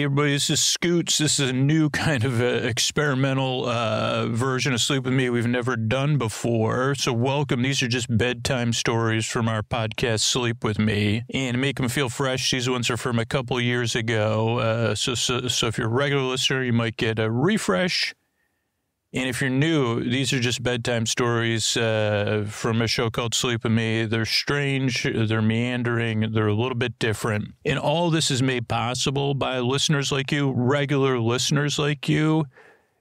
Hey, everybody, this is Scoots. This is a new kind of experimental version of Sleep With Me we've never done before. So welcome. These are just bedtime stories from our podcast, Sleep With Me. And to make them feel fresh, these ones are from a couple of years ago. So if you're a regular listener, you might get a refresh. And if you're new, these are just bedtime stories from a show called Sleep With Me. They're strange, they're meandering, they're a little bit different. And all this is made possible by listeners like you, regular listeners like you.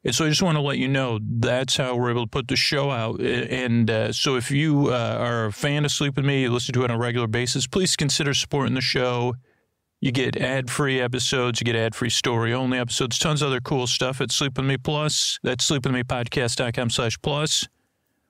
And so I just want to let you know that's how we're able to put the show out. And so if you are a fan of Sleep With Me, you listen to it on a regular basis, please consider supporting the show. You get ad-free episodes, you get ad-free story-only episodes, tons of other cool stuff at Sleep With Me Plus. That's sleepwithmepodcast.com/plus.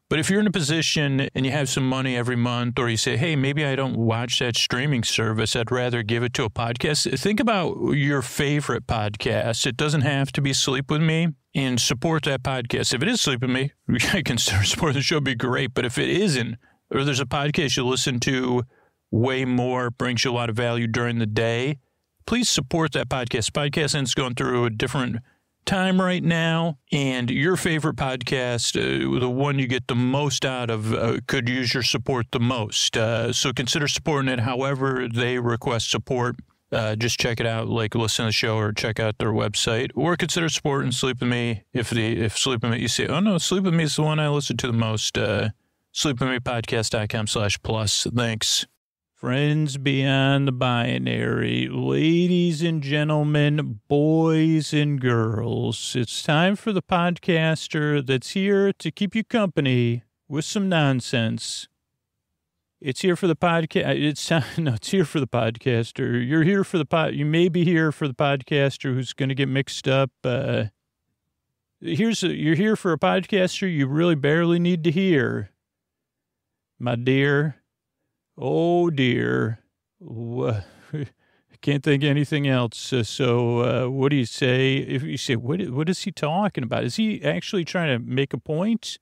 But if you're in a position and you have some money every month, or you say, hey, maybe I don't watch that streaming service, I'd rather give it to a podcast, think about your favorite podcast. It doesn't have to be Sleep With Me, and support that podcast. If it is Sleep With Me, I consider supporting the show would be great. But if it isn't, or there's a podcast you listen to way more, brings you a lot of value during the day, please support that podcast. Podcasting's going through a different time right now, and your favorite podcast, the one you get the most out of, could use your support the most. So consider supporting it however they request support. Just check it out, like listen to the show or check out their website, or consider supporting Sleep With Me. If Sleep With Me, you say, oh no, Sleep With Me is the one I listen to the most, sleepwithmepodcast.com/plus. Thanks. Friends beyond the binary, ladies and gentlemen, boys and girls, it's time for the podcaster that's here to keep you company with some nonsense. It's here for the podcast. It's here for the podcaster. You're here for you may be here for the podcaster who's going to get mixed up. You're here for a podcaster you really barely need to hear. My dear. Oh, dear. I can't think of anything else. So what do you say? If you say, what is he talking about? Is he actually trying to make a point?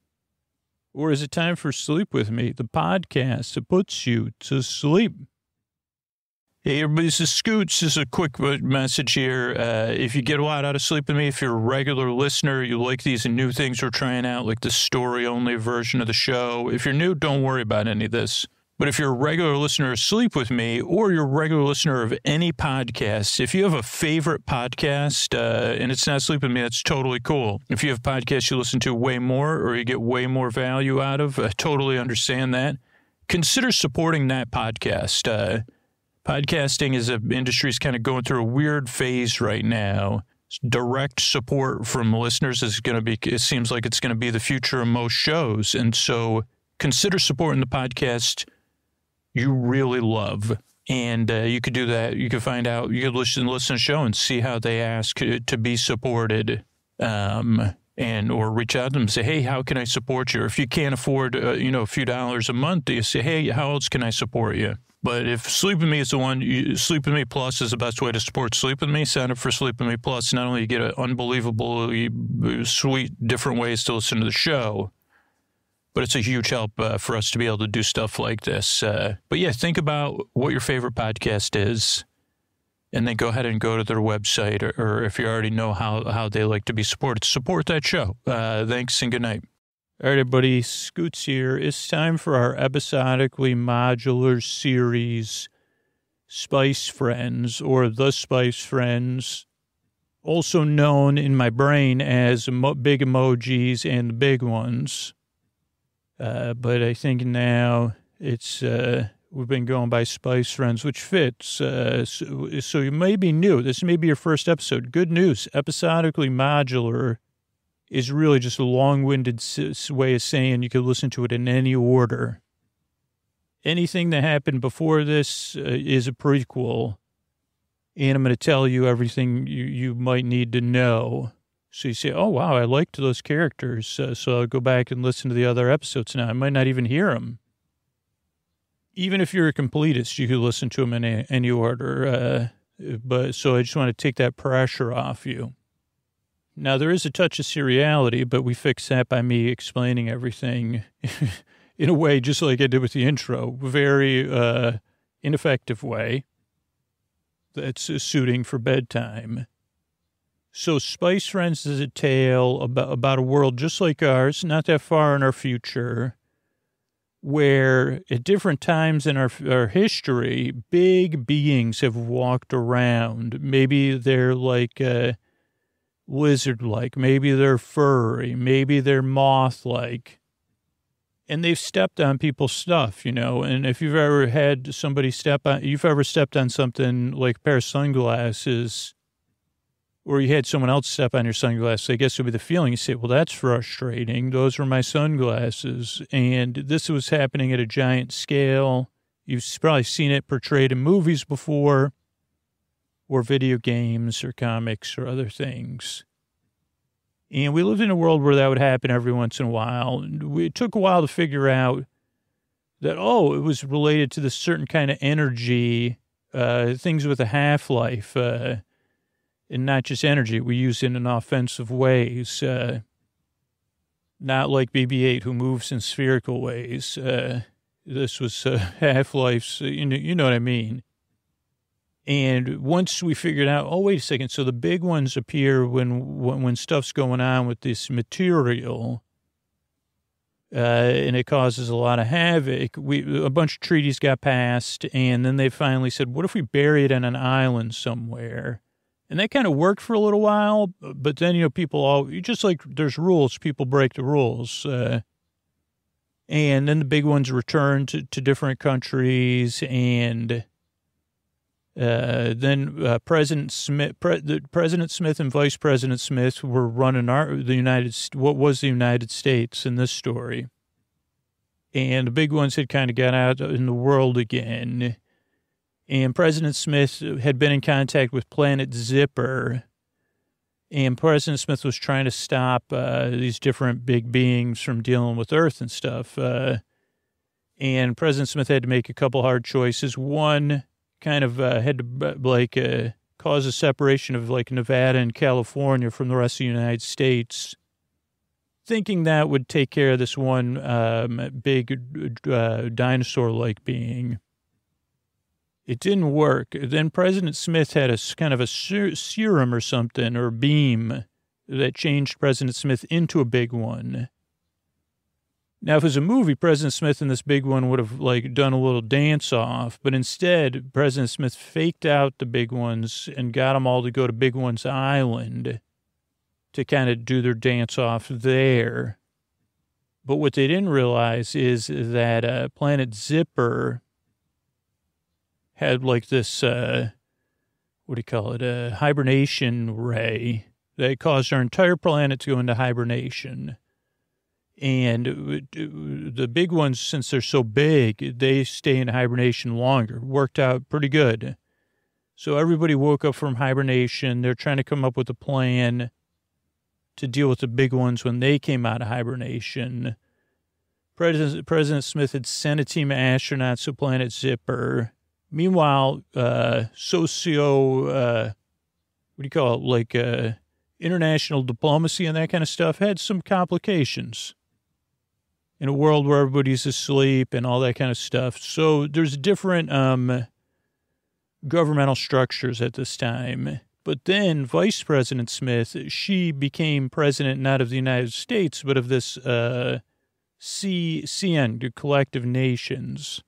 Or is it time for Sleep With Me, the podcast that puts you to sleep? Hey, everybody, this is Scoots. This is a quick message here. If you get a lot out of Sleep With Me, if you're a regular listener, you like these new things we're trying out, like the story-only version of the show. If you're new, don't worry about any of this. But if you're a regular listener of Sleep With Me, or you're a regular listener of any podcast, if you have a favorite podcast, and it's not Sleep With Me, that's totally cool. If you have podcasts you listen to way more, or you get way more value out of, I totally understand that. Consider supporting that podcast. Podcasting as an industry is kind of going through a weird phase right now. Direct support from listeners is going to be, it seems like it's going to be the future of most shows. And so consider supporting the podcast you really love. And you could do that. You could find out, you could listen to the show and see how they ask to be supported, or reach out to them and say, hey, how can I support you? Or if you can't afford, a few dollars a month, you say, hey, how else can I support you? But if Sleep With Me is the one, Sleep With Me Plus is the best way to support Sleep With Me. Sign up for Sleep With Me Plus. Not only you get an unbelievably sweet, different ways to listen to the show, but it's a huge help for us to be able to do stuff like this. But yeah, think about what your favorite podcast is, and then go ahead and go to their website, or if you already know how they like to be supported, support that show. Thanks and good night. All right, everybody, Scoots here. It's time for our episodically modular series, Spice Friends, or The Spice Friends, also known in my brain as big emojis and the big ones. But I think now it's, we've been going by Spice Friends, which fits. So you may be new. This may be your first episode. Good news. Episodically modular is really just a long-winded way of saying you could listen to it in any order. Anything that happened before this is a prequel, and I'm going to tell you everything you might need to know. So you say, oh, wow, I liked those characters, so I'll go back and listen to the other episodes now. I might not even hear them. Even if you're a completist, you could listen to them in any order. So I just want to take that pressure off you. Now, there is a touch of seriality, but we fix that by me explaining everything in a way just like I did with the intro, very ineffective way that's suiting for bedtime. So Spice Friends is a tale about a world just like ours, not that far in our future, where at different times in our history, big beings have walked around. Maybe they're like lizard-like, maybe they're furry, maybe they're moth-like. And they've stepped on people's stuff, you know. And if you've ever had somebody you've ever stepped on something like a pair of sunglasses, or you had someone else step on your sunglasses, I guess it would be the feeling. You say, well, that's frustrating. Those were my sunglasses. And this was happening at a giant scale. You've probably seen it portrayed in movies before, or video games or comics or other things. And we lived in a world where that would happen every once in a while. It took a while to figure out that, it was related to this certain kind of energy, things with a half-life, and not just energy. We use it in offensive ways, not like BB-8 who moves in spherical ways. This was half-lives, you know what I mean. And once we figured out, wait a second, so the big ones appear when stuff's going on with this material, and it causes a lot of havoc. A bunch of treaties got passed, and then they finally said, what if we bury it on an island somewhere? And that kind of worked for a little while, but then, just like there's rules, people break the rules. And then the big ones returned to different countries, and then President Smith and Vice President Smith were running what was the United States in this story. And the big ones had kind of got out in the world again. And President Smith had been in contact with Planet Zipper. And President Smith was trying to stop these different big beings from dealing with Earth and stuff. And President Smith had to make a couple hard choices. One kind of had to cause a separation of like Nevada and California from the rest of the United States, thinking that would take care of this one big dinosaur-like being. It didn't work. Then President Smith had a kind of a serum or something, or beam, that changed President Smith into a big one. Now, if it was a movie, President Smith and this big one would have like done a little dance off, but instead, President Smith faked out the big ones and got them all to go to Big One's Island to kind of do their dance off there. But what they didn't realize is that Planet Zipper had like this, a hibernation ray that caused our entire planet to go into hibernation. And the big ones, since they're so big, they stay in hibernation longer. Worked out pretty good. So everybody woke up from hibernation. They're trying to come up with a plan to deal with the big ones when they came out of hibernation. President Smith had sent a team of astronauts to Planet Zipper. Meanwhile, international diplomacy and that kind of stuff had some complications in a world where everybody's asleep and all that kind of stuff. So there's different governmental structures at this time. But then Vice President Smith, she became president not of the United States, but of this CN, the Collective Nations,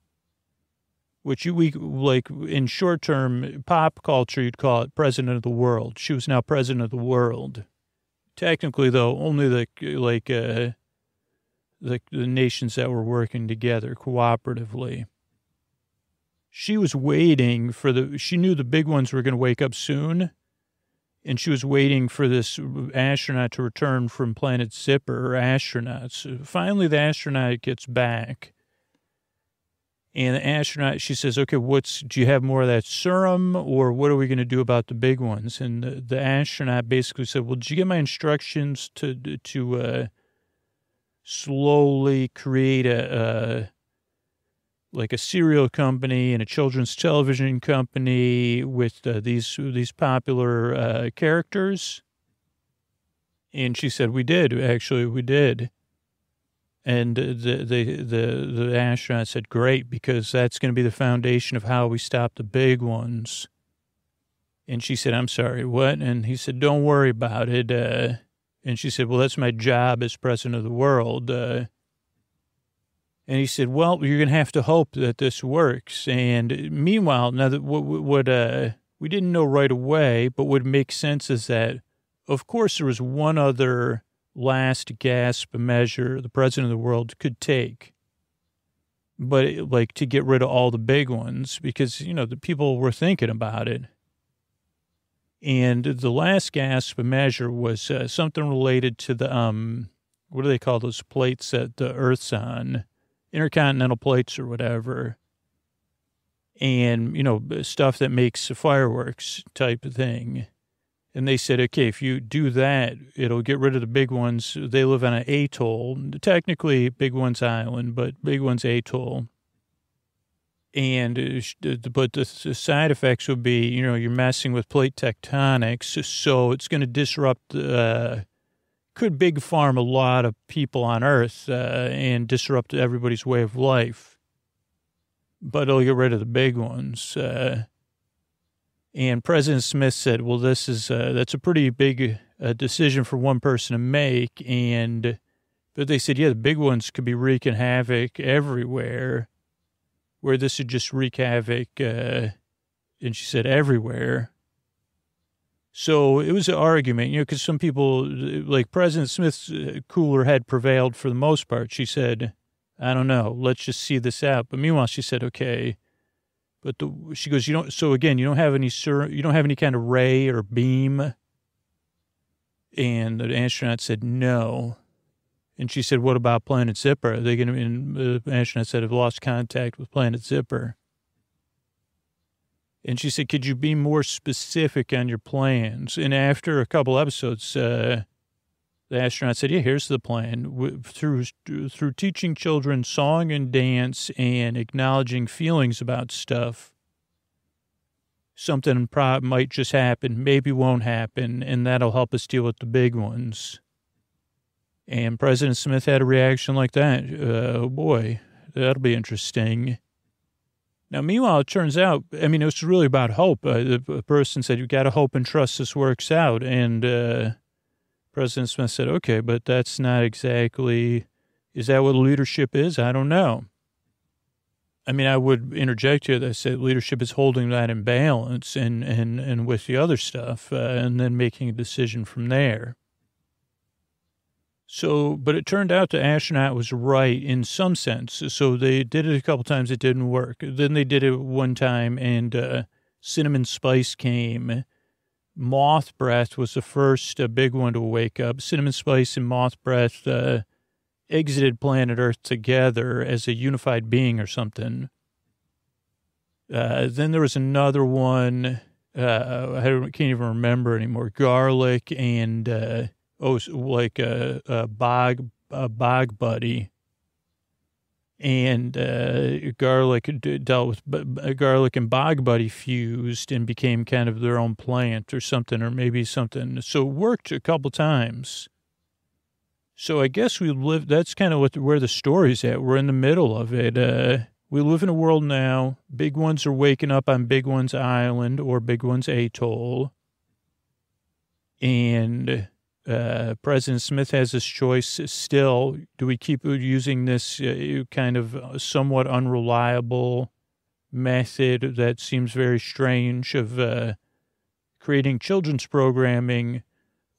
which we like in short-term pop culture, you'd call it president of the world. She was now president of the world. Technically, though, only the nations that were working together cooperatively. She was waiting she knew the big ones were going to wake up soon, and she was waiting for this astronaut to return from Planet Zipper, or astronauts. Finally, the astronaut gets back, and the astronaut, she says, okay, do you have more of that serum, or what are we going to do about the big ones? And the astronaut basically said, well, did you get my instructions to slowly create a cereal company and a children's television company with these popular characters? And she said, we did. And the astronaut said, great, because that's going to be the foundation of how we stop the big ones. And she said, I'm sorry, what? And he said, don't worry about it. And she said, well, that's my job as president of the world. And he said, well, you're going to have to hope that this works. And meanwhile, now that what we didn't know right away, but would make sense is that, of course, there was one other last gasp measure the president of the world could take. But like to get rid of all the big ones because, the people were thinking about it. And the last gasp measure was something related to the, what do they call those plates that the Earth's on? Intercontinental plates or whatever. And, stuff that makes fireworks type of thing. And they said, okay, if you do that, it'll get rid of the big ones. They live on an atoll. Technically, Big One's island, but Big One's atoll. And, but the side effects would be, you're messing with plate tectonics. So it's going to disrupt, could big farm a lot of people on Earth and disrupt everybody's way of life. But it'll get rid of the big ones. And President Smith said, well, that's a pretty big decision for one person to make. But they said, yeah, the big ones could be wreaking havoc everywhere. Where this would just wreak havoc, and she said everywhere. So it was an argument, because some people, like President Smith's cooler head prevailed for the most part. She said, I don't know, let's just see this out. But meanwhile, she said, okay. But she goes, you don't have any kind of ray or beam. And the astronaut said, no. And she said, what about Planet Zipper? Are they going to, and the astronaut said, I've lost contact with Planet Zipper. And she said, could you be more specific on your plans? And after a couple episodes, the astronaut said, yeah, here's the plan. Through teaching children song and dance and acknowledging feelings about stuff, something might just happen, maybe won't happen, and that'll help us deal with the big ones. And President Smith had a reaction like that. Oh, boy, that'll be interesting. Now, meanwhile, it turns out, it was really about hope. The person said, you got to hope and trust this works out. And President Smith said, okay, but that's not exactly, is that what leadership is? I don't know. I would interject here that I said leadership is holding that in balance and with the other stuff and then making a decision from there. So, but it turned out the astronaut was right in some sense. So they did it a couple times. It didn't work. Then they did it one time and cinnamon spice came. Moth breath was the first big one to wake up. Cinnamon spice and moth breath exited planet Earth together as a unified being or something. Then there was another one. I can't even remember anymore. Garlic and... like a bog buddy. And garlic dealt with garlic and bog buddy fused and became kind of their own plant or something, or maybe something. So it worked a couple times. So I guess that's kind of where the story's at. We're in the middle of it. We live in a world now. Big ones are waking up on Big One's island or Big One's atoll. And... President Smith has this choice still. Do we keep using this kind of somewhat unreliable method that seems very strange of creating children's programming?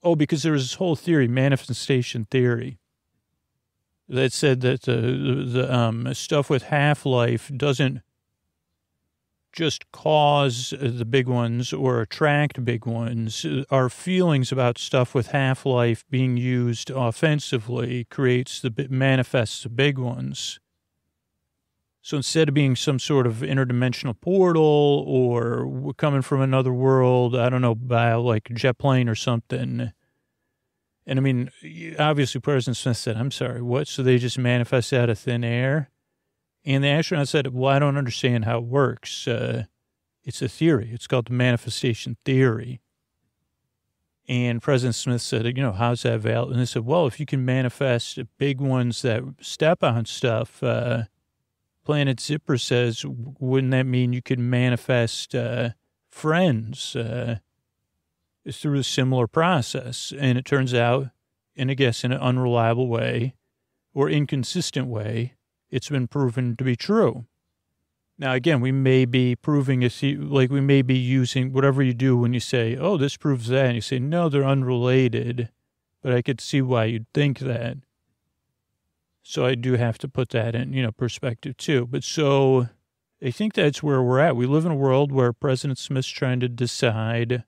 Oh, because there was this whole theory, manifestation theory, that said that the stuff with half-life doesn't just cause the big ones or attract big ones. Our feelings about stuff with half-life being used offensively manifests the big ones. So instead of being some sort of interdimensional portal or coming from another world, I don't know, by like a jet plane or something. And obviously President Smith said, I'm sorry, what? So they just manifest out of thin air? And the astronaut said, well, I don't understand how it works. It's a theory. It's called the manifestation theory. And President Smith said, how's that valid? And they said, well, if you can manifest big ones that step on stuff, Planet Zipper says, wouldn't that mean you could manifest friends through a similar process. And it turns out, and I guess in an unreliable way or inconsistent way, it's been proven to be true. Now, again, we may be proving it, like we may be using whatever you do when you say, oh, this proves that. And you say, no, they're unrelated. But I could see why you'd think that. So I do have to put that in, perspective too. But so I think that's where we're at. We live in a world where President Smith's trying to decide,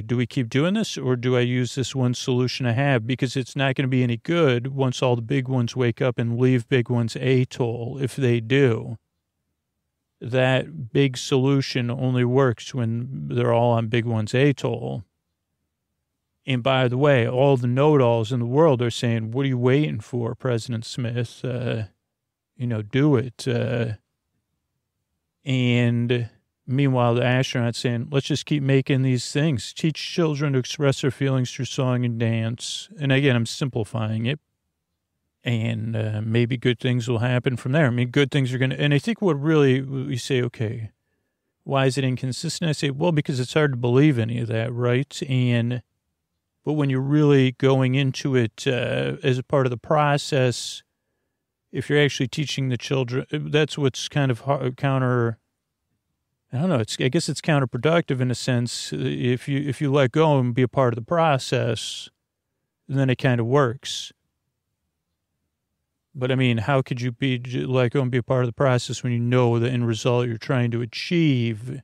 do we keep doing this or do I use this one solution I have? Because it's not going to be any good once all the big ones wake up and leave big ones atoll. If they do, that big solution only works when they're all on big ones atoll. And by the way, all the know-it-alls in the world are saying, what are you waiting for, President Smith? Do it. And meanwhile, the astronauts saying, let's just keep making these things. Teach children to express their feelings through song and dance. And again, I'm simplifying it. And maybe good things will happen from there. I mean, good things are going to, and I think what really, we say, okay, why is it inconsistent? I say, well, because it's hard to believe any of that, right? But when you're really going into it as a part of the process, if you're actually teaching the children, that's what's kind of I don't know. I guess it's counterproductive in a sense. If you let go and be a part of the process, then it kind of works. But I mean, how could you let go and be a part of the process when you know the end result you're trying to achieve?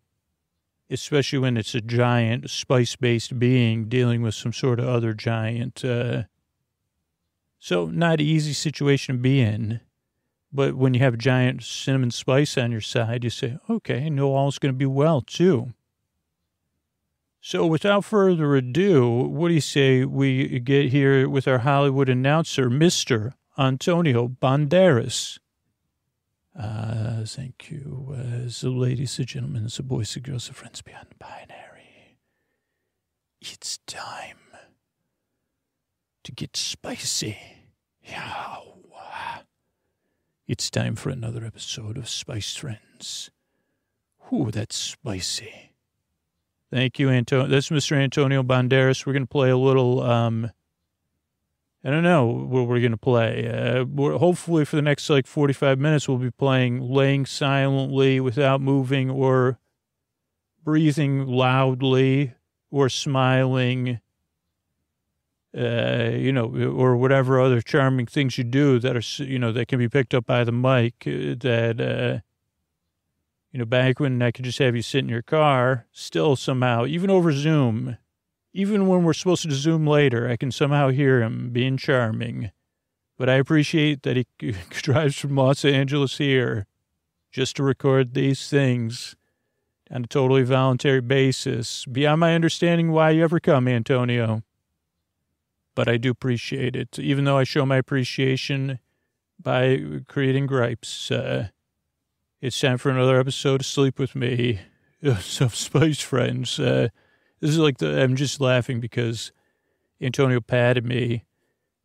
Especially when it's a giant spice-based being dealing with some sort of other giant. So not an easy situation to be in. But when you have a giant cinnamon spice on your side, you say, okay, I know all's going to be well, too. So without further ado, what do you say we get here with our Hollywood announcer, Mr. Antonio Banderas? Thank you. So ladies and gentlemen, so boys and girls, and friends beyond the binary, it's time to get spicy. Yeah. It's time for another episode of Spice Friends. Ooh, that's spicy. Thank you, Antonio. That's Mr. Antonio Banderas. We're going to play a little, I don't know what we're going to play. Hopefully for the next 45 minutes, we'll be playing Laying Silently Without Moving or Breathing Loudly or Smiling, or whatever other charming things you do that are, that can be picked up by the mic that, back when I could just have you sit in your car, still somehow, even over Zoom, even when we're supposed to Zoom later, I can somehow hear him being charming. But I appreciate that he drives from Los Angeles here just to record these things on a totally voluntary basis. Beyond my understanding why you ever come, Antonio. But I do appreciate it, even though I show my appreciation by creating gripes. It's time for another episode of Sleep With Me, some Spice Friends. This is I'm just laughing because Antonio patted me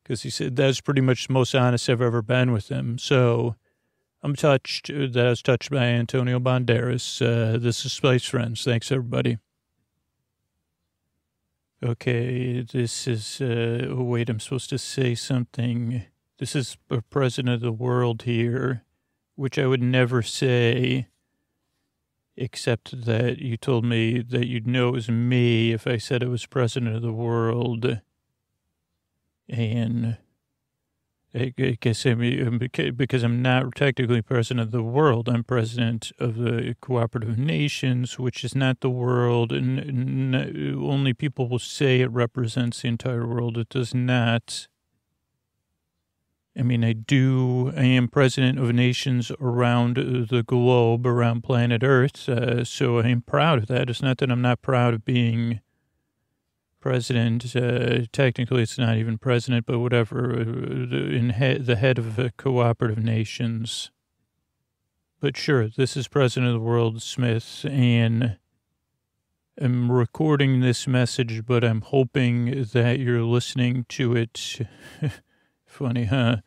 because he said that's pretty much the most honest I've ever been with him. So I'm touched that I was touched by Antonio Banderas. This is Spice Friends. Thanks, everybody. Okay, this is, wait, I'm supposed to say something. This is a president of the world here, which I would never say, except that you told me that you'd know it was me if I said it was president of the world. And I guess because I'm not technically president of the world, I'm president of the Cooperative Nations, which is not the world, and only people will say it represents the entire world. It does not. I mean, I am president of nations around the globe, around planet Earth, so I am proud of that. It's not that I'm not proud of being president. Technically, it's not even president, but whatever, the head of the Cooperative Nations. But sure, this is President of the World, Smith, and I'm recording this message, but I'm hoping that you're listening to it. Funny, huh?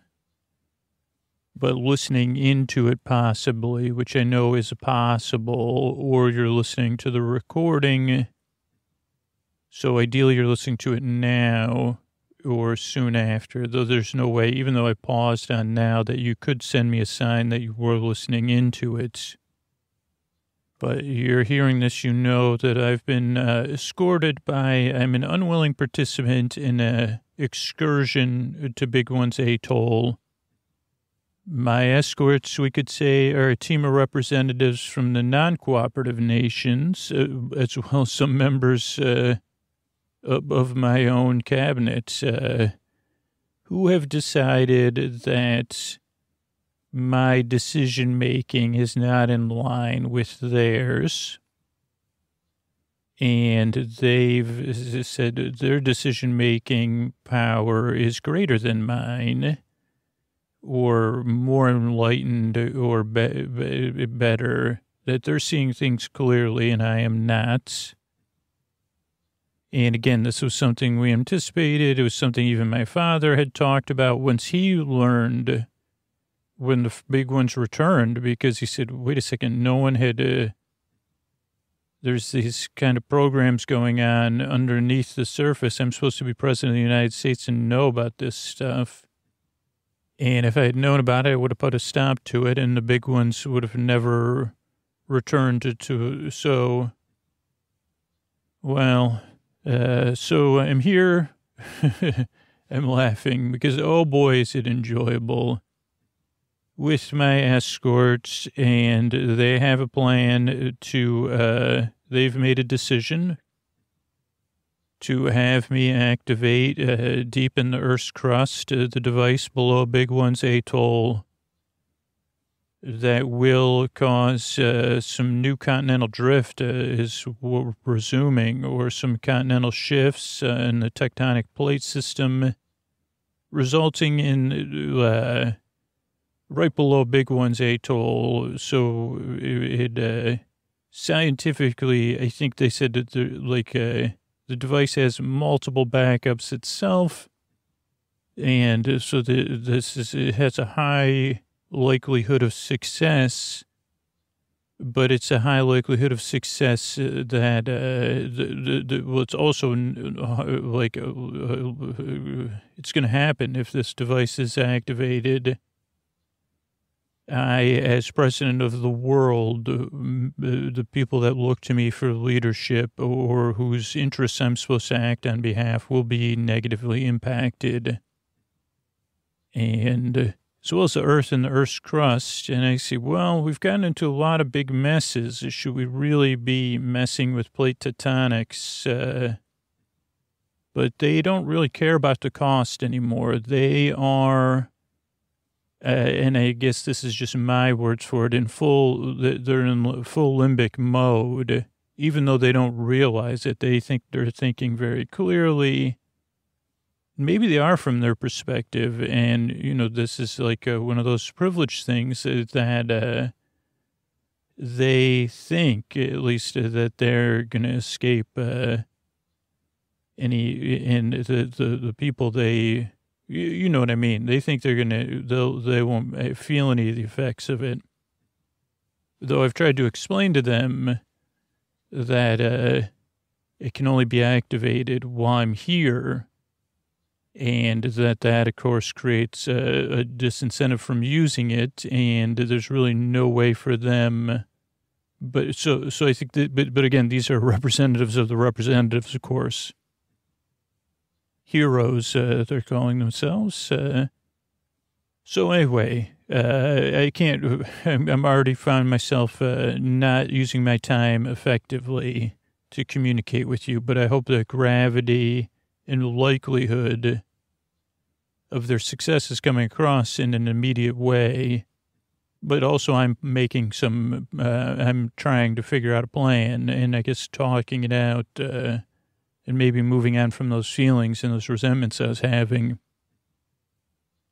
but listening into it possibly, which I know is possible, or you're listening to the recording. So ideally you're listening to it now or soon after, though there's no way, even though I paused on now, that you could send me a sign that you were listening into it. But you're hearing this, you know that I've been escorted I'm an unwilling participant in an excursion to Big One's Atoll. My escorts, we could say, are a team of representatives from the non-cooperative nations, as well as some members of my own cabinet, who have decided that my decision-making is not in line with theirs. And they've said their decision-making power is greater than mine, or more enlightened, or better, that they're seeing things clearly and I am not. And again, this was something we anticipated. It was something even my father had talked about once he learned when the big ones returned, because he said, wait a second, no one had, there's these kind of programs going on underneath the surface. I'm supposed to be president of the United States and know about this stuff. And if I had known about it, I would have put a stop to it, and the big ones would have never returned so I'm here. I'm laughing because, oh boy, is it enjoyable with my escorts, and they have a plan they've made a decision to have me activate deep in the Earth's crust the device below Big One's Atoll that will cause some new continental drift is what we're presuming, or some continental shifts in the tectonic plate system, resulting in right below Big One's Atoll. So it scientifically, I think they said that the device has multiple backups itself, and so it has a high likelihood of success, but it's a high likelihood of success that it's also it's going to happen if this device is activated. I, as president of the world, the people that look to me for leadership or whose interests I'm supposed to act on behalf, will be negatively impacted. And as well as the Earth and the Earth's crust. And I say, well, we've gotten into a lot of big messes. Should we really be messing with plate tectonics? But they don't really care about the cost anymore. They are, and I guess this is just my words for it, they're in full limbic mode, even though they don't realize it. They think they're thinking very clearly. Maybe they are from their perspective, and, this is like one of those privileged things that they think, at least, that they're going to escape and the people they, you know what I mean? They think they're going to, they won't feel any of the effects of it. Though I've tried to explain to them that it can only be activated while I'm here, and that, of course, creates a disincentive from using it, and there's really no way for them. But so I think that, but again, these are representatives of the representatives, of course. Heroes, they're calling themselves. So anyway, I'm already found myself not using my time effectively to communicate with you, but I hope the gravity and likelihood of their success is coming across in an immediate way. But also I'm making I'm trying to figure out a plan, and I guess talking it out and maybe moving on from those feelings and those resentments I was having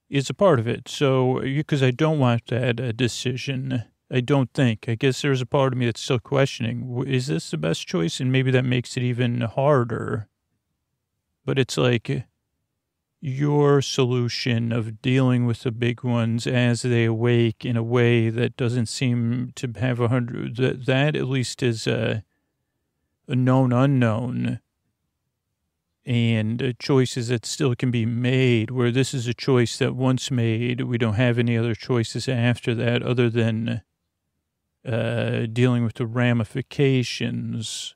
is a part of it. So, because I don't want that decision, I don't think. I guess there's a part of me that's still questioning, is this the best choice? And maybe that makes it even harder. But it's like, your solution of dealing with the big ones as they awake in a way that doesn't seem to have that at least is a known unknown, and choices that still can be made, where this is a choice that once made, we don't have any other choices after that other than dealing with the ramifications.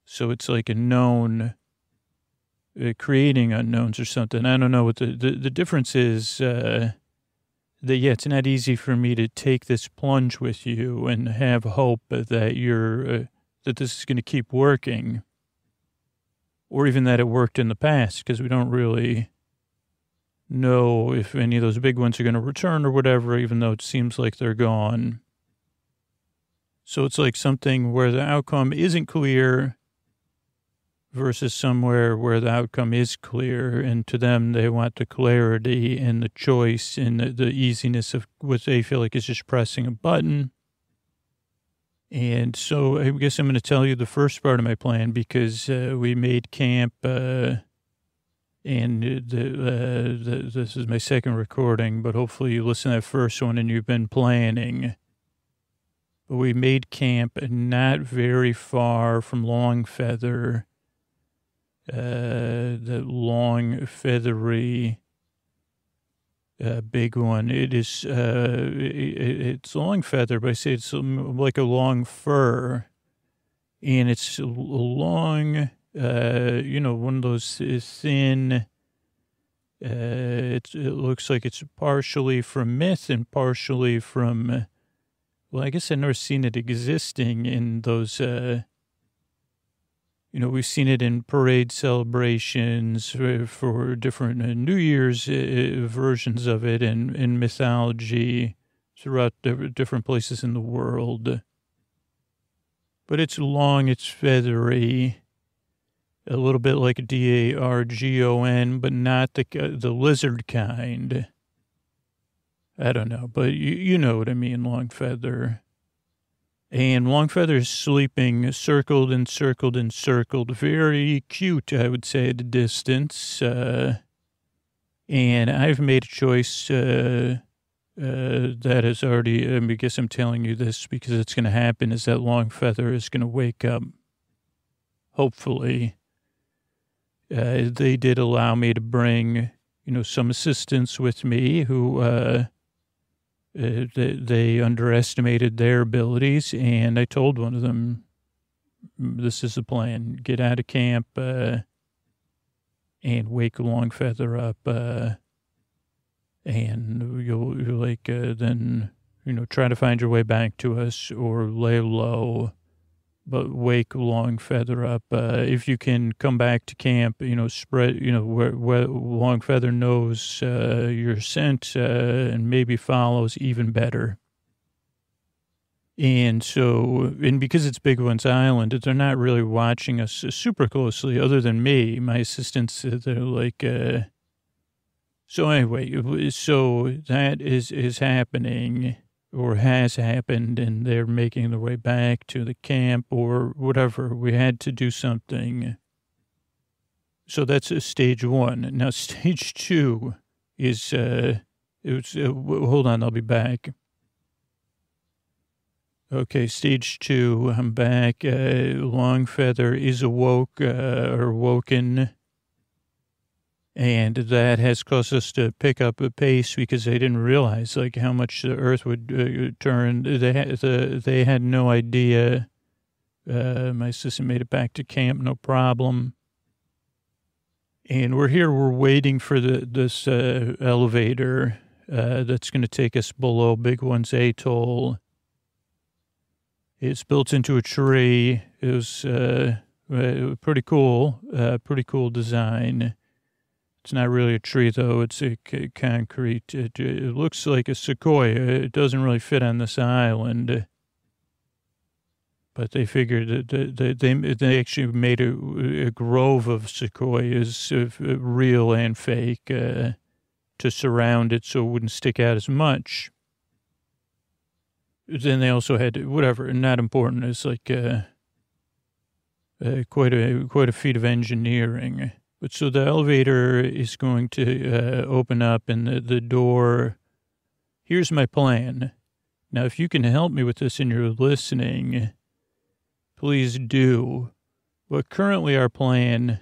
So it's like a known, creating unknowns or something. I don't know what the difference is. That, yeah, it's not easy for me to take this plunge with you and have hope that that this is going to keep working, or even that it worked in the past, because we don't really know if any of those big ones are going to return or whatever, even though it seems like they're gone. So it's like something where the outcome isn't clear versus somewhere where the outcome is clear. And to them, they want the clarity and the choice and the easiness of what they feel like is just pressing a button. And so I guess I'm going to tell you the first part of my plan, because we made camp, and this is my second recording, but hopefully you listen to that first one and you've been planning. But we made camp not very far from Longfeather, the long, feathery, big one. It is, it's long feather, but I say it's like a long fur, and it's a long, one of those thin, it looks like it's partially from myth and partially from, well, I guess I've never seen it existing in those, we've seen it in parade celebrations for different New Year's versions of it, and in mythology throughout different places in the world. But it's long, it's feathery, a little bit like a Dargon, but not the lizard kind. I don't know, but you know what I mean, long feather. And Longfeather is sleeping, circled and circled and circled. Very cute, I would say, at a distance. And I've made a choice that is already, I guess I'm telling you this because it's going to happen, is that Longfeather is going to wake up. Hopefully. They did allow me to bring, some assistants with me who... They underestimated their abilities, and I told one of them, this is the plan. Get out of camp and wake Longfeather up, and you'll then, try to find your way back to us or lay low, but wake Longfeather up. If you can come back to camp, spread, where Longfeather knows your scent and maybe follows even better. And so, and because it's Big One's Island, they're not really watching us super closely other than me. My assistants, they're like, so anyway, so that is happening. Or has happened, and they're making their way back to the camp or whatever. We had to do something. So that's stage one. Now, stage two is, hold on, I'll be back. Okay, stage two, I'm back. Longfeather is awoke, or woken. And that has caused us to pick up a pace because they didn't realize how much the earth would turn. They had no idea. My assistant made it back to camp, no problem. And we're here. We're waiting for this elevator that's going to take us below Big One's Atoll. It's built into a tree. It was pretty cool. Pretty cool design. It's not really a tree, though. It's a concrete. It looks like a sequoia. It doesn't really fit on this island. But they figured that they actually made a grove of sequoias, real and fake, to surround it so it wouldn't stick out as much. Then they also had, whatever, not important. It's like quite a feat of engineering. But so the elevator is going to open up and the door. Here's my plan. Now, if you can help me with this and you're listening, please do. But currently our plan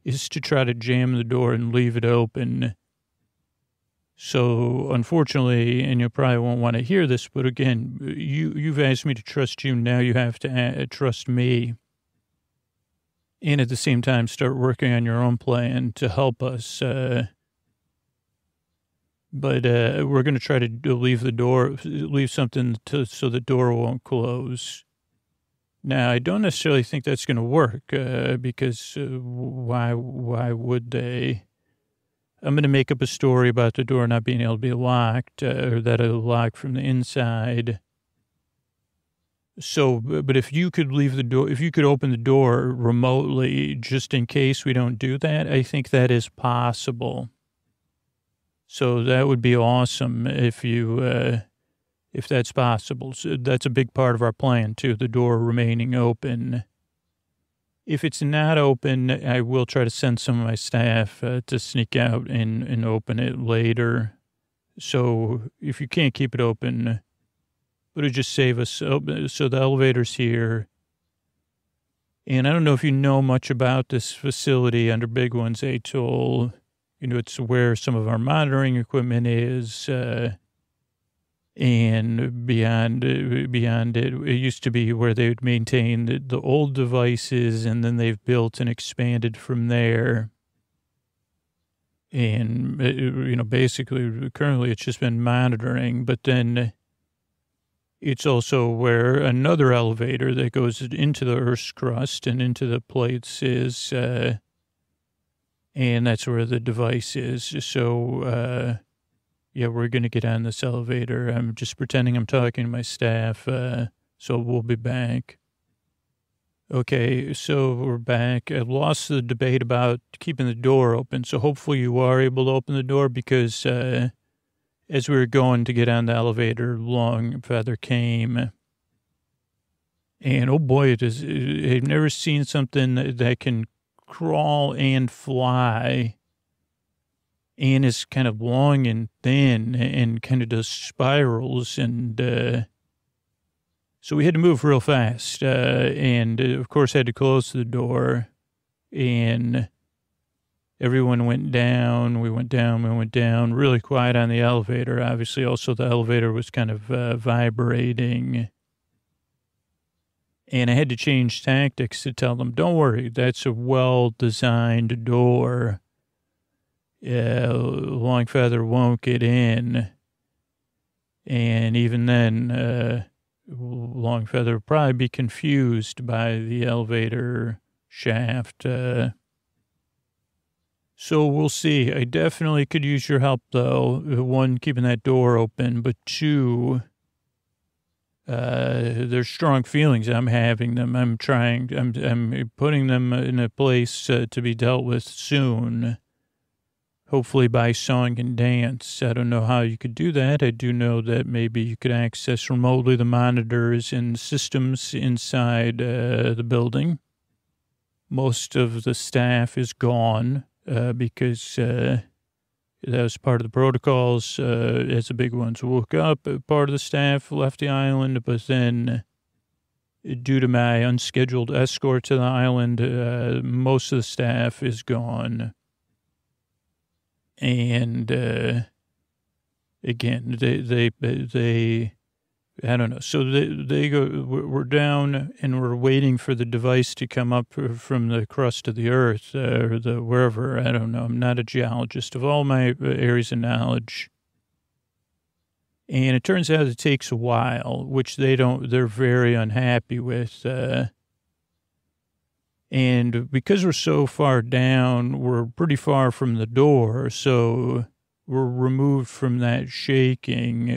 is to try to jam the door and leave it open. So unfortunately, and you probably won't want to hear this, but again, you've asked me to trust you. Now you have to trust me. And at the same time, start working on your own plan to help us. But we're going to try to leave something so the door won't close. Now, I don't necessarily think that's going to work because why would they? I'm going to make up a story about the door not being able to be locked or that it'll lock from the inside. So, but if you could leave the door, if you could open the door remotely, just in case we don't do that, I think that is possible. So that would be awesome if that's possible. So that's a big part of our plan too, the door remaining open. If it's not open, I will try to send some of my staff to sneak out and open it later. So if you can't keep it open, but it just save us. So the elevator's here. And I don't know if you know much about this facility under Big Ones Atoll. You know, it's where some of our monitoring equipment is. And beyond it, it used to be where they would maintain the old devices, and then they've built and expanded from there. And, basically, currently it's just been monitoring, but then it's also where another elevator that goes into the Earth's crust and into the plates is, and that's where the device is. So, yeah, we're going to get on this elevator. I'm just pretending I'm talking to my staff, so we'll be back. Okay, so we're back. I lost the debate about keeping the door open, so hopefully you are able to open the door because as we were going to get on the elevator, Longfeather came. And, oh boy, I've never seen something that can crawl and fly and is kind of long and thin and kind of does spirals. And so we had to move real fast. And, of course, had to close the door. And everyone went down. We went down. Really quiet on the elevator. Obviously, also the elevator was kind of vibrating. And I had to change tactics to tell them, don't worry, that's a well-designed door. Longfeather won't get in. And even then, Longfeather would probably be confused by the elevator shaft. So we'll see. I definitely could use your help, though. One, keeping that door open, but two, there's strong feelings. I'm having them. I'm putting them in a place to be dealt with soon. Hopefully by song and dance. I don't know how you could do that. I do know that maybe you could access remotely the monitors and systems inside the building. Most of the staff is gone because that was part of the protocols. As the big ones woke up, part of the staff left the island, but then due to my unscheduled escort to the island, most of the staff is gone. And, again, they, I don't know. So they go, we're down and we're waiting for the device to come up from the crust of the earth or the wherever. I don't know. I'm not a geologist of all my areas of knowledge. And it turns out it takes a while, which they're very unhappy with, and because we're so far down, we're pretty far from the door, so we're removed from that shaking.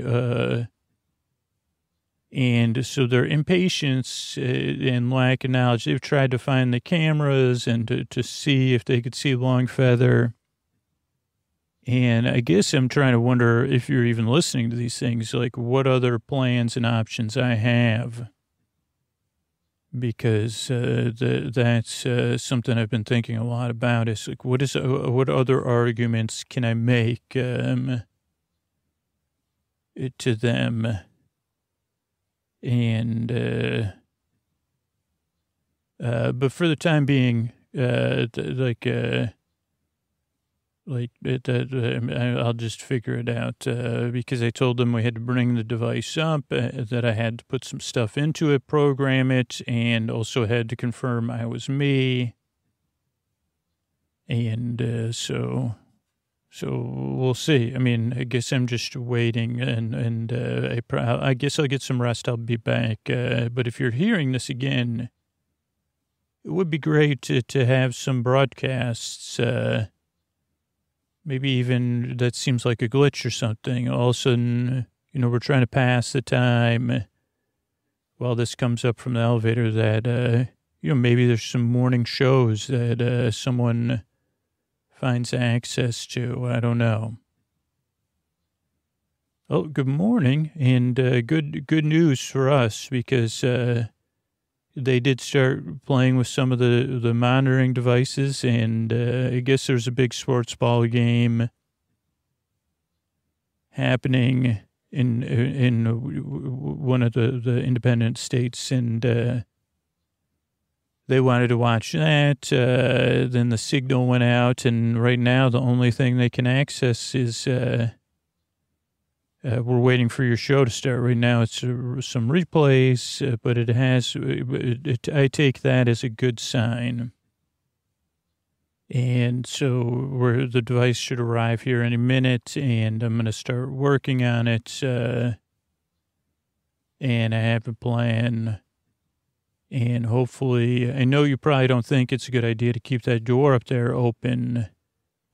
And so their impatience and lack of knowledge, they've tried to find the cameras and to see if they could see Longfeather. And I guess I'm trying to wonder if you're even listening to these things, like what other plans and options I have. because that's something I've been thinking a lot about. Is like, what other arguments can I make to them? And but for the time being, I'll just figure it out because I told them we had to bring the device up, that I had to put some stuff into it, program it, and also had to confirm I was me. And so we'll see. I mean, I guess I'm just waiting, and I guess I'll get some rest. I'll be back. But if you're hearing this again, it would be great to have some broadcasts. Maybe even that seems like a glitch or something. All of a sudden, we're trying to pass the time while this comes up from the elevator that, maybe there's some morning shows that someone finds access to. I don't know. Oh, good morning, and good news for us because they did start playing with some of the monitoring devices, and I guess there's a big sports ball game happening in one of the independent states, and they wanted to watch that. Then the signal went out, and right now the only thing they can access is we're waiting for your show to start. Right now it's some replays, but it has, I take that as a good sign. And so the device should arrive here any minute, and I'm going to start working on it. And I have a plan. And hopefully, I know you probably don't think it's a good idea to keep that door up there open,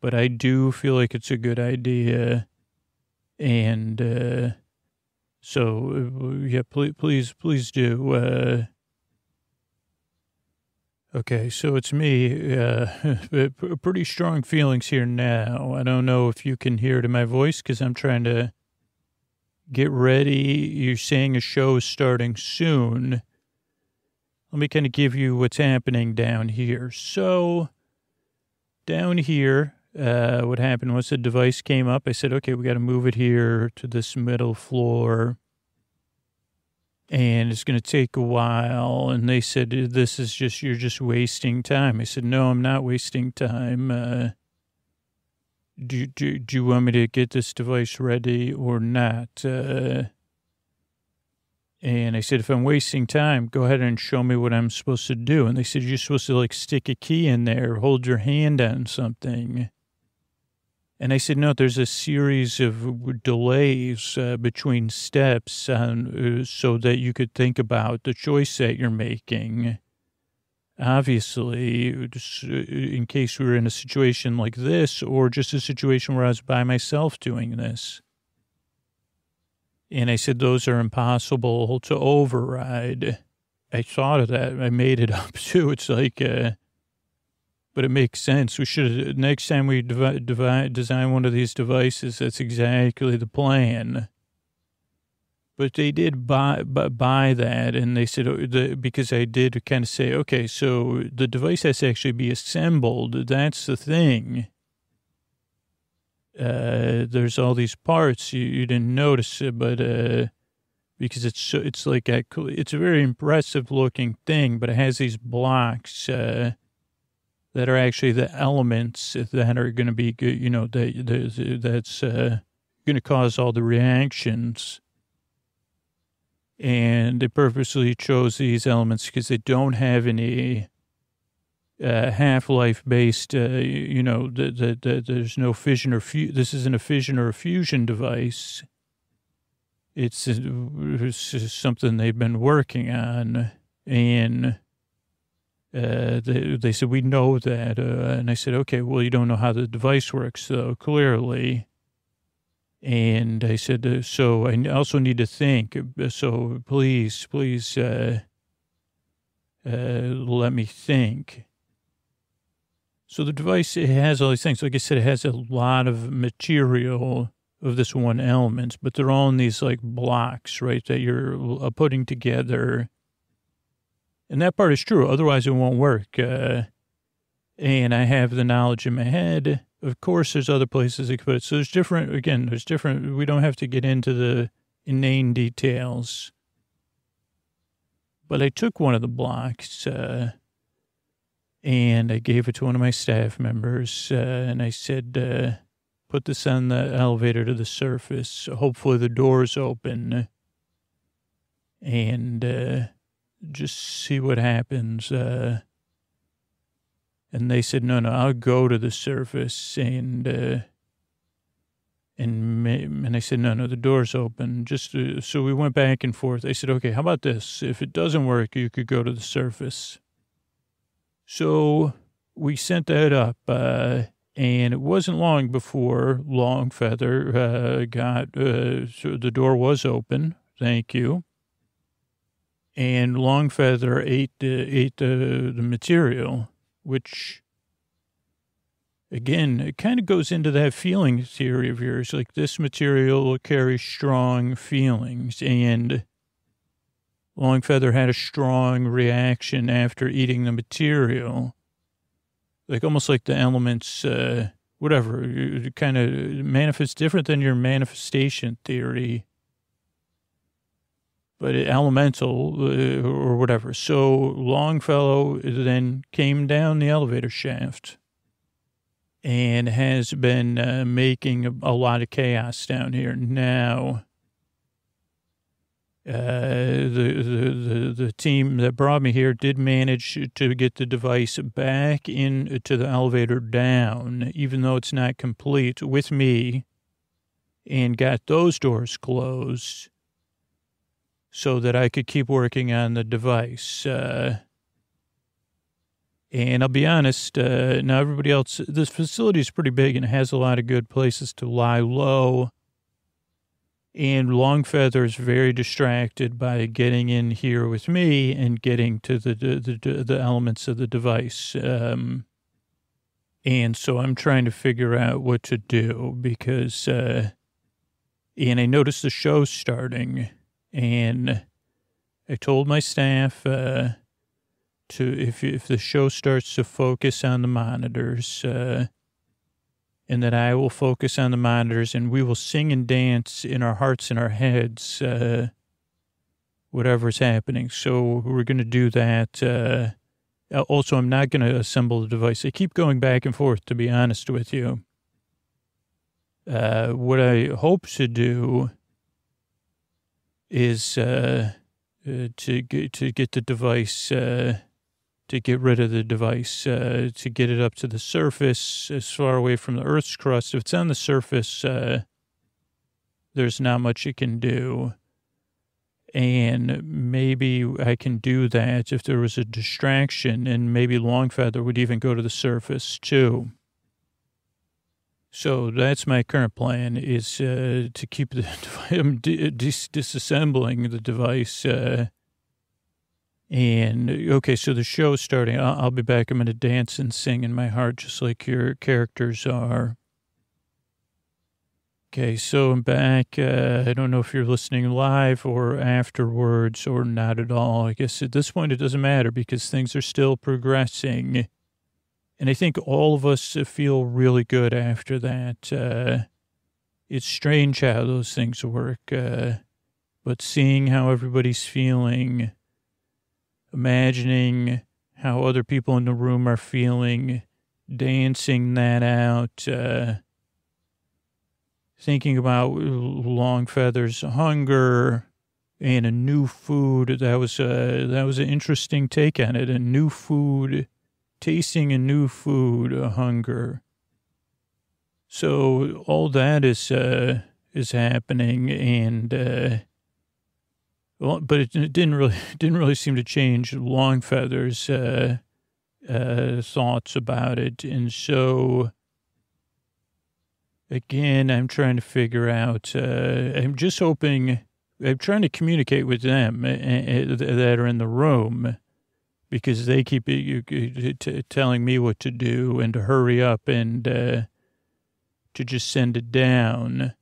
but I do feel like it's a good idea. And so, yeah, please do. Okay, so it's me. Pretty strong feelings here now. I don't know if you can hear it in my voice because I'm trying to get ready. You're saying a show is starting soon. Let me kind of give you what's happening down here. So, down here, what happened was the device came up. I said, okay, we got to move it here to this middle floor. And it's going to take a while. And they said, you're just wasting time. I said, no, I'm not wasting time. Do you want me to get this device ready or not? And I said, if I'm wasting time, go ahead and show me what I'm supposed to do. And they said, you're supposed to stick a key in there, hold your hand on something. And I said, no, there's a series of delays between steps so that you could think about the choice that you're making. Obviously, in case we were in a situation like this, or just a situation where I was by myself doing this. And I said, those are impossible to override. I thought of that. I made it up too. It's like, but it makes sense. We should, next time we design one of these devices, that's exactly the plan. But they did buy that, and they said, because I did kind of say, okay, so the device has to actually be assembled. That's the thing. There's all these parts you didn't notice it, but because it's a very impressive looking thing, but it has these blocks that are actually the elements that are going to be good, that's going to cause all the reactions. And they purposely chose these elements because they don't have any half-life based, there's no fission or this isn't a fission or a fusion device. It's something they've been working on. And they said, we know that. And I said, okay, well, you don't know how the device works, though, clearly. And I said, so I also need to think. So please, let me think. So the device, it has all these things. Like I said, it has a lot of material of this one element, but they're all in these blocks, right, that you're putting together. And that part is true. Otherwise, it won't work. And I have the knowledge in my head. Of course, there's other places I could put it. So there's different, we don't have to get into the inane details. But I took one of the blocks, and I gave it to one of my staff members, and I said, put this on the elevator to the surface. Hopefully the door's open. And just see what happens. And they said, no, I'll go to the surface. And I said, no, the door's open. So we went back and forth. I said, okay, how about this? If it doesn't work, you could go to the surface. So we sent that up, and it wasn't long before Longfeather so the door was open. Thank you. And Longfeather ate the material, which, again, it kind of goes into that feeling theory of yours. Like, this material will carry strong feelings, and Longfeather had a strong reaction after eating the material. Like, almost like the elements, whatever, it kind of manifests different than your manifestation theory, but elemental or whatever. So Longfellow then came down the elevator shaft and has been making a lot of chaos down here. Now, the team that brought me here did manage to get the device back into the elevator down, even though it's not complete, with me, and got those doors closed so that I could keep working on the device. And I'll be honest, now everybody else, this facility is pretty big and it has a lot of good places to lie low. And Longfeather is very distracted by getting in here with me and getting to the elements of the device. And so I'm trying to figure out what to do because, and I noticed the show starting, and I told my staff to if the show starts to focus on the monitors, and that I will focus on the monitors and we will sing and dance in our hearts and our heads, whatever's happening. So we're going to do that. Also, I'm not going to assemble the device. I keep going back and forth, to be honest with you. What I hope to do is to get the device, to get rid of the device, to get it up to the surface as far away from the Earth's crust. If it's on the surface, there's not much it can do. And maybe I can do that if there was a distraction, and maybe Longfeather would even go to the surface too. So that's my current plan, is to keep the I'm disassembling the device. And, okay, so the show's starting. I'll be back. I'm going to dance and sing in my heart just like your characters are. Okay, so I'm back. I don't know if you're listening live or afterwards or not at all. I guess at this point it doesn't matter because things are still progressing. And I think all of us feel really good after that. It's strange how those things work. But seeing how everybody's feeling, imagining how other people in the room are feeling, dancing that out, thinking about Longfeather's hunger and a new food. That was an interesting take on it. A new food, tasting a new food, a hunger. So all that is happening, and well, but it didn't really seem to change Longfeather's thoughts about it, and so again, I'm trying to figure out. I'm just hoping. I'm trying to communicate with them that are in the room, because they keep telling me what to do and to hurry up and to just send it down,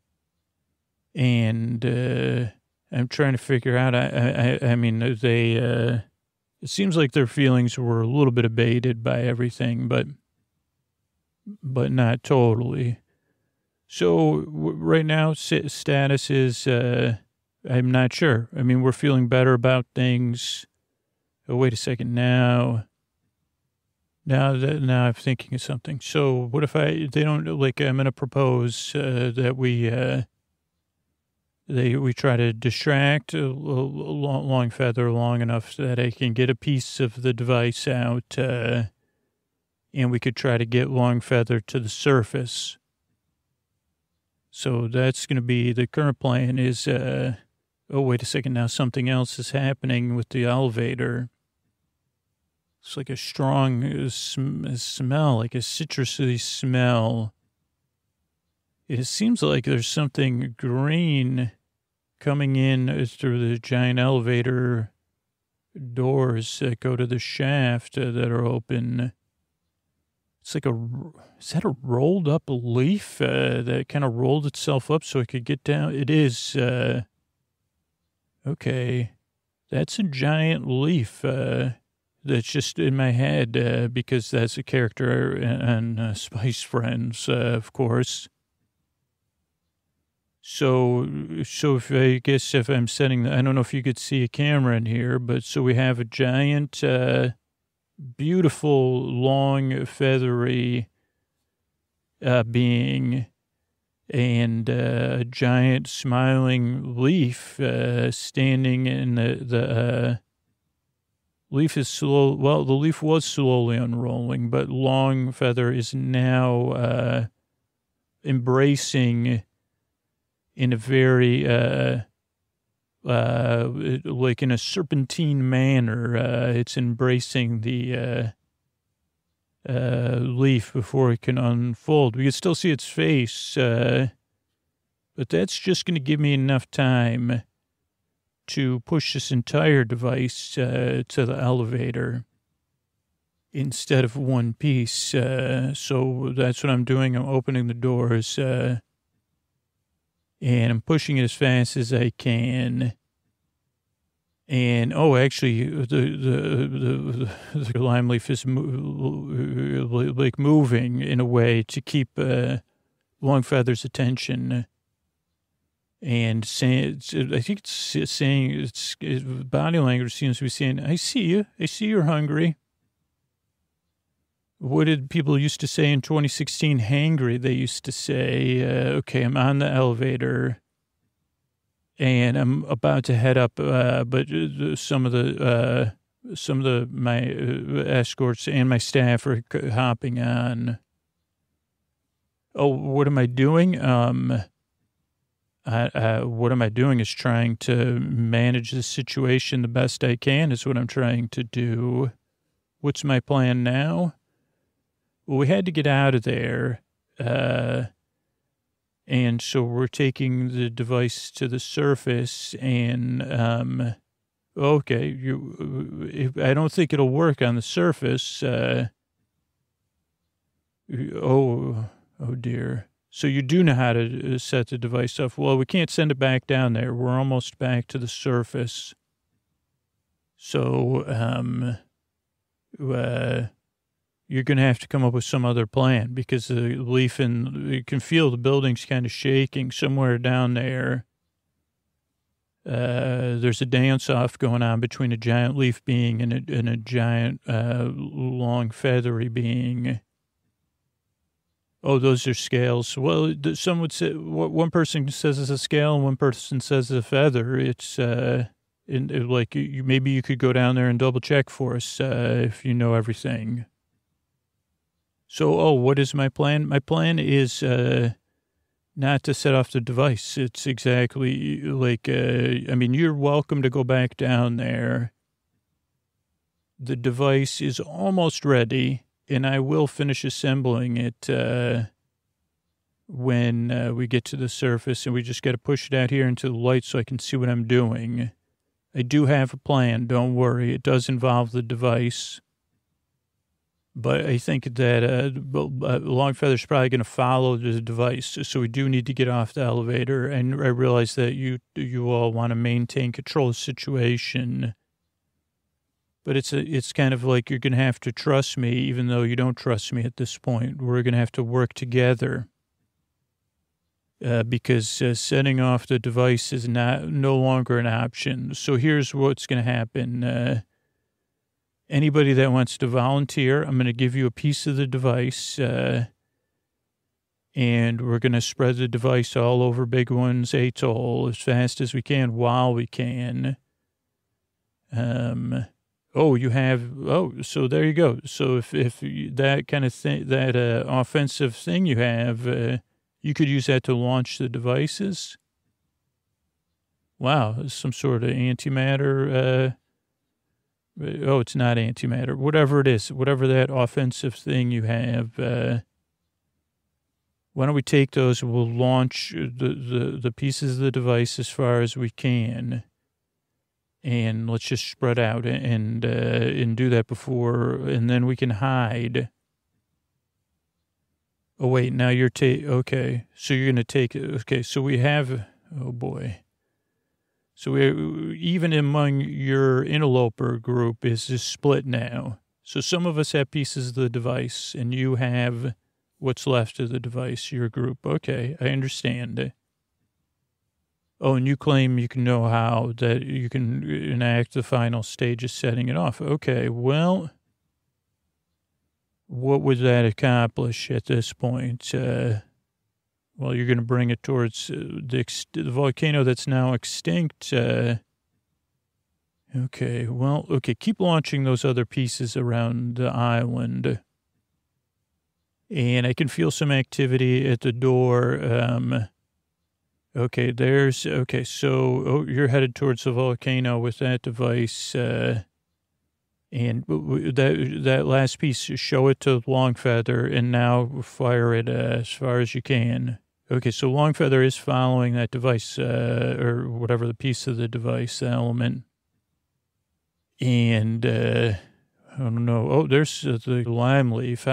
and. I'm trying to figure out, I mean, It seems like their feelings were a little bit abated by everything, but not totally. So right now, status is, I'm not sure. I mean, we're feeling better about things. Oh, wait a second. Now I'm thinking of something. So what if they don't, like, I'm going to propose that we try to distract Long Feather long enough so that I can get a piece of the device out, and we could try to get Long Feather to the surface. So that's going to be the current plan is, oh, wait a second. Now something else is happening with the elevator. It's like a strong smell, like a citrusy smell. It seems like there's something green coming in through the giant elevator doors that go to the shaft that are open. It's like is that a rolled up leaf that kind of rolled itself up so it could get down? It is, okay. That's a giant leaf that's just in my head because that's a character on Spice Friends, of course. So if I'm setting, I don't know if you could see a camera in here, but so we have a giant, beautiful, long, feathery being and a giant smiling leaf standing in the leaf is slow. Well, the leaf was slowly unrolling, but Long Feather is now embracing in a very like in a serpentine manner. It's embracing the leaf before it can unfold. We can still see its face, but that's just going to give me enough time to push this entire device to the elevator instead of one piece. So that's what I'm doing. I'm opening the doors and I'm pushing it as fast as I can. And, actually, the lime leaf is like moving in a way to keep Long Feather's attention. And saying, I think it's saying, its body language seems to be saying, I see you. I see you're hungry. What did people used to say in 2016? Hangry, they used to say, okay, I'm on the elevator and I'm about to head up, but some of my escorts and my staff are hopping on. Oh, what am I doing? What am I doing is trying to manage the situation the best I can is what I'm trying to do. What's my plan now? Well, we had to get out of there. And so we're taking the device to the surface and, okay, I don't think it'll work on the surface. Oh dear. So you do know how to set the device up. Well, we can't send it back down there. We're almost back to the surface. So, you're going to have to come up with some other plan because the leaf you can feel the building's kind of shaking somewhere down there. There's a dance off going on between a giant leaf being and a giant, long feathery being. Oh, those are scales. Well, some would say one person says it's a scale and one person says it's a feather. It's, like maybe you could go down there and double check for us, if you know everything. So, what is my plan? My plan is not to set off the device. It's exactly like, you're welcome to go back down there. The device is almost ready, and I will finish assembling it when we get to the surface, and we just got to push it out here into the light so I can see what I'm doing. I do have a plan, don't worry. It does involve the device. But I think that Long Feather's probably going to follow the device, so we do need to get off the elevator. And I realize that you all want to maintain control of the situation, But it's kind of like you're going to have to trust me, even though you don't trust me at this point. We're going to have to work together because setting off the device is no longer an option. So here's what's going to happen. Anybody that wants to volunteer, I'm going to give you a piece of the device, and we're going to spread the device all over Big One's atoll as fast as we can while we can. So there you go. So if that kind of thing, that offensive thing you have, you could use that to launch the devices. Wow, some sort of antimatter. It's not antimatter. Whatever it is, whatever that offensive thing you have. Why don't we take those? We'll launch the pieces of the device as far as we can. And let's just spread out and do that before, and then we can hide. Oh, wait, now you're okay. So you're going to take it. Okay, so we have, oh boy. So even among your interloper group is split now. So some of us have pieces of the device, and you have what's left of the device, your group. Okay, I understand. Oh, and you claim you can know how that you can enact the final stage of setting it off. Okay, well, what would that accomplish at this point? You're going to bring it towards the volcano that's now extinct. Keep launching those other pieces around the island. And I can feel some activity at the door. You're headed towards the volcano with that device, and that last piece, show it to Longfeather, and now fire it as far as you can. Okay, so Longfeather is following that device, or whatever the piece of the device, the element. And, I don't know. Oh, there's the lime leaf.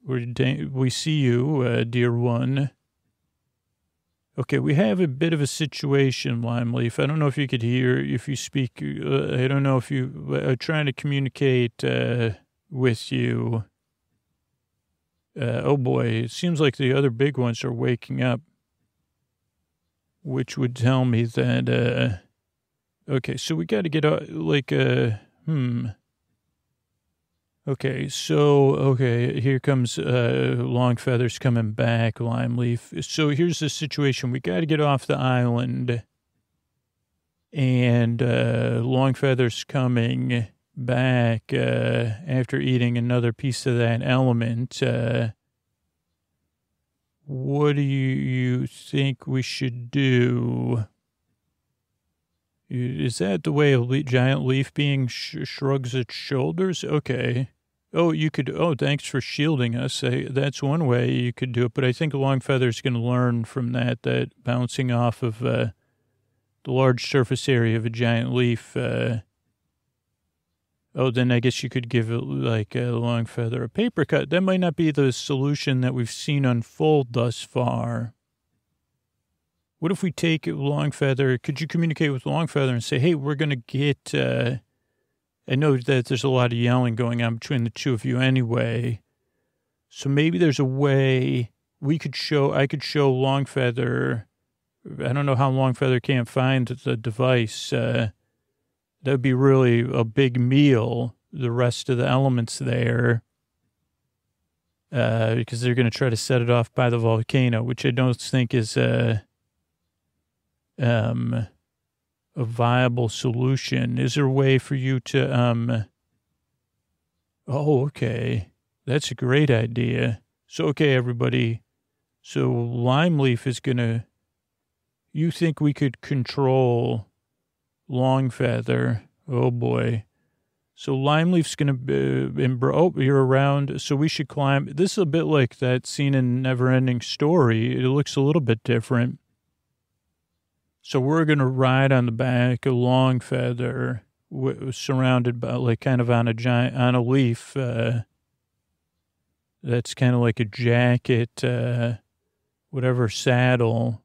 We see you, dear one. Okay, we have a bit of a situation, Limeleaf. I don't know if you could hear, if you speak, I don't know if you are trying to communicate with you. Oh boy, it seems like the other big ones are waking up, which would tell me that, okay, so we got to get, Okay, here comes Longfeather's coming back, Limeleaf. So here's the situation. We got to get off the island, and Longfeather's coming back after eating another piece of that element. What do you think we should do? Is that the way a giant leaf being shrugs its shoulders? Okay. Oh, thanks for shielding us. That's one way you could do it. But I think Longfeather's going to learn from that bouncing off of the large surface area of a giant leaf. Then I guess you could give it Longfeather a paper cut. That might not be the solution that we've seen unfold thus far. What if we take Longfeather? Could you communicate with Longfeather and say, hey, we're going to get... I know that there's a lot of yelling going on between the two of you anyway. So maybe there's a way I could show Longfeather. I don't know how Longfeather can't find the device. That would be really a big meal, the rest of the elements there. Because they're going to try to set it off by the volcano, which I don't think is a viable solution. Is there a way for you to, okay. That's a great idea. So, okay, everybody. So Limeleaf is you think we could control Longfeather? Oh boy. So Limeleaf's you're around. So we should climb. This is a bit like that scene in Neverending Story. It looks a little bit different. So we're going to ride on the back of Longfeather, surrounded by kind of on a leaf. That's kind of like a jacket, whatever saddle.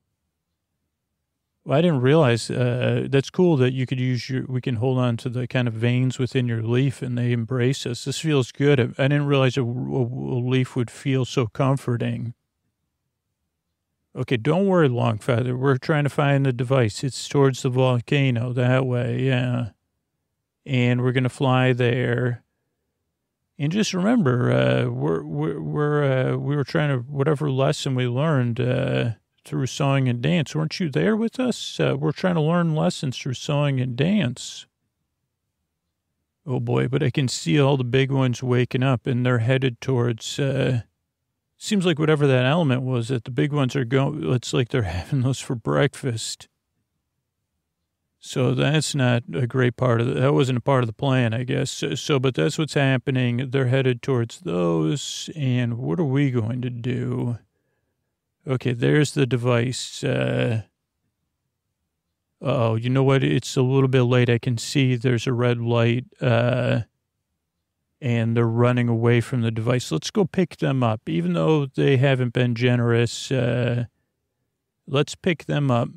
Well, I didn't realize, that's cool that you could we can hold on to the kind of veins within your leaf and they embrace us. This feels good. I didn't realize a leaf would feel so comforting. Okay, don't worry, Longfeather. We're trying to find the device. It's towards the volcano that way, yeah. And we're going to fly there. And just remember, we were trying to, whatever lesson we learned, through song and dance. Weren't you there with us? We're trying to learn lessons through song and dance. Oh boy, but I can see all the big ones waking up and they're headed towards, seems like whatever that element was that the big ones are going, it's like they're having those for breakfast. So that's not a great part of that wasn't a part of the plan, I guess. But that's what's happening. They're headed towards those. And what are we going to do? Okay, there's the device. Oh, you know what? It's a little bit late. I can see there's a red light, and they're running away from the device. Let's go pick them up. Even though they haven't been generous, let's pick them up.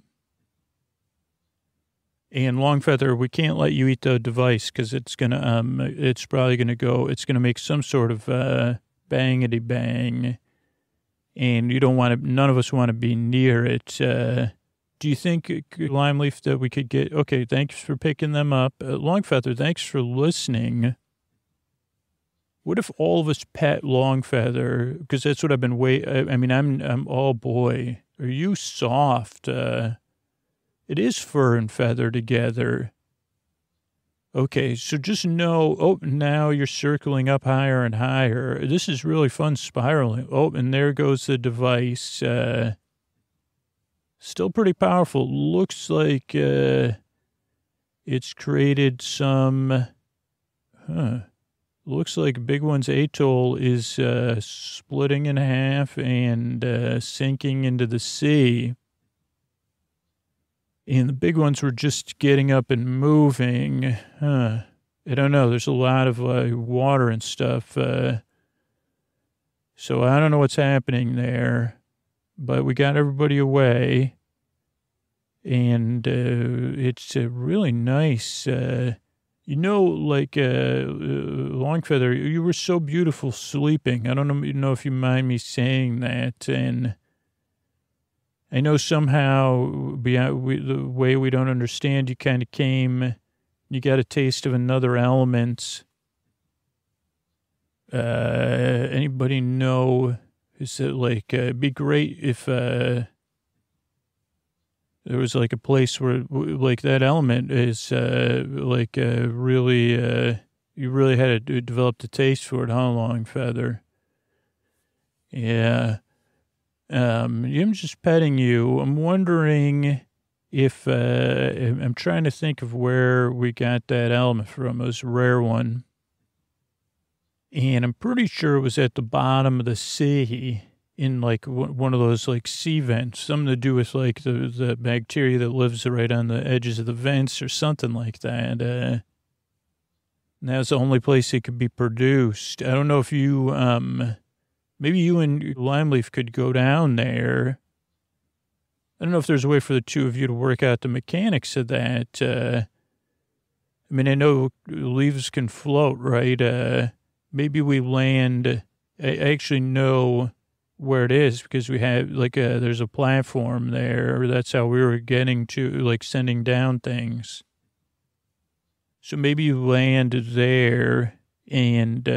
And Longfeather, we can't let you eat the device because it's probably gonna make some sort of bangity bang. And you don't want to, none of us want to be near it. Do you think, Limeleaf, that we could get, okay, thanks for picking them up. Longfeather, thanks for listening. What if all of us pet Longfeather? Because that's what I've been I'm oh boy, are you soft? It is fur and feather together. Okay, so just know, now you're circling up higher and higher. This is really fun spiraling. Oh, and there goes the device. Still pretty powerful. Looks like it's created some, looks like Big One's atoll is splitting in half and sinking into the sea. And the big ones were just getting up and moving. I don't know. There's a lot of water and stuff. So I don't know what's happening there. But we got everybody away. And it's really nice. Longfeather, you were so beautiful sleeping. I don't know if you mind me saying that. And I know somehow the way we don't understand, you kind of came, you got a taste of another element. Anybody know, is it like, it'd be great if there was like a place where like that element is really, you really had to develop the taste for it, huh, Longfeather? Yeah. I'm just petting you. I'm wondering if, I'm trying to think of where we got that element from. It was a rare one. And I'm pretty sure it was at the bottom of the sea in like one of those like sea vents, something to do with like the bacteria that lives right on the edges of the vents or something like that. And that's the only place it could be produced. I don't know if you, maybe you and Limeleaf could go down there. I don't know if there's a way for the two of you to work out the mechanics of that. I know leaves can float, right? Maybe we land. I actually know where it is because we have there's a platform there. That's how we were getting to, like, sending down things. So maybe you land there and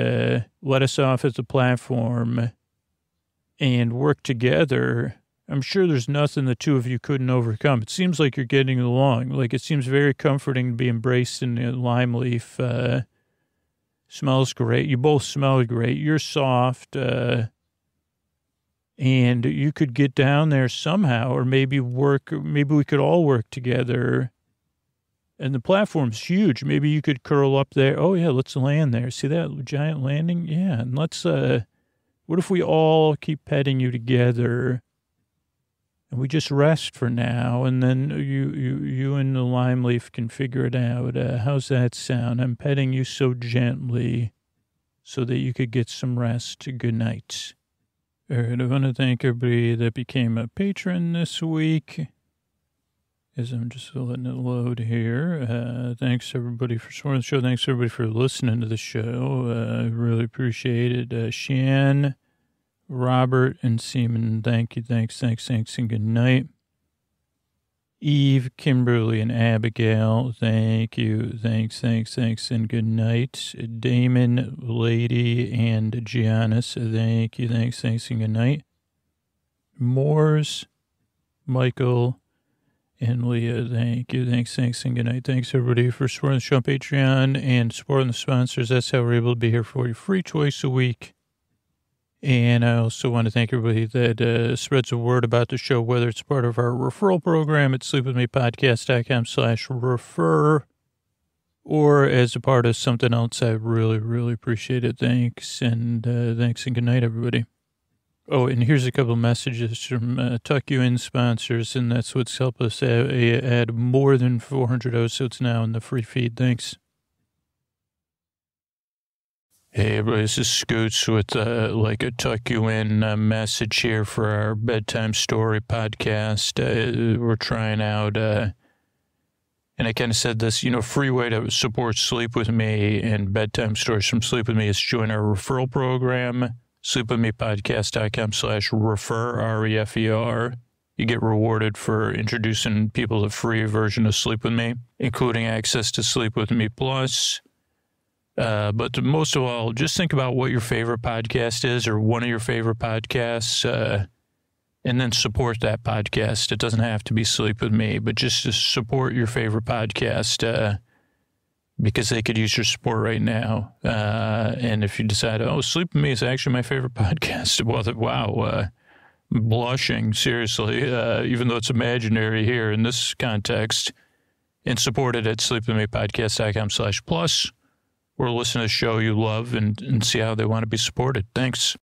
let us off at the platform and work together. I'm sure there's nothing the two of you couldn't overcome. It seems like you're getting along. Like, it seems very comforting to be embraced in the Limeleaf. Smells great. You both smell great. You're soft. And you could get down there somehow, or maybe we could all work together. And the platform's huge. Maybe you could curl up there. Oh, yeah, let's land there. See that giant landing? Yeah, and let's, what if we all keep petting you together and we just rest for now, and then you and the Limeleaf can figure it out. How's that sound? I'm petting you so gently so that you could get some rest. Good night. All right, I want to thank everybody that became a patron this week. as I'm just letting it load here. Thanks everybody for supporting the show. Thanks everybody for listening to the show. I really appreciate it. Shan, Robert, and Seaman, thank you. Thanks, and good night. Eve, Kimberly, and Abigail, thank you. Thanks, and good night. Damon, Lady, and Giannis, thank you. Thanks, and good night. Moores, Michael, and Leah, thank you. Thanks, and good night. Thanks, everybody, for supporting the show on Patreon and supporting the sponsors. That's how we're able to be here for you free twice a week. And I also want to thank everybody that spreads the word about the show, whether it's part of our referral program at sleepwithmepodcast.com/refer or as a part of something else. I really, really appreciate it. Thanks, and good night, everybody. Oh, and here's a couple of messages from Tuck You In sponsors, and that's what's helped us add more than 400 episodes now in the free feed. Thanks. Hey, everybody, this is Scoots with like a Tuck You In message here for our bedtime story podcast. We're trying out, and I kind of said this, free way to support Sleep With Me and bedtime stories from Sleep With Me is join our referral program, sleepwithmepodcast.com/refer, REFER. You get rewarded for introducing people to the free version of Sleep With Me, including access to Sleep With Me Plus. But most of all, just think about what your favorite podcast is or one of your favorite podcasts, and then support that podcast. It doesn't have to be Sleep With Me, but just to support your favorite podcast, because they could use your support right now. And if you decide, Sleep With Me is actually my favorite podcast, well, wow, I'm blushing, seriously, even though it's imaginary here in this context, and support it at sleepwithmepodcast.com/plus. Or listen to a show you love and see how they want to be supported. Thanks.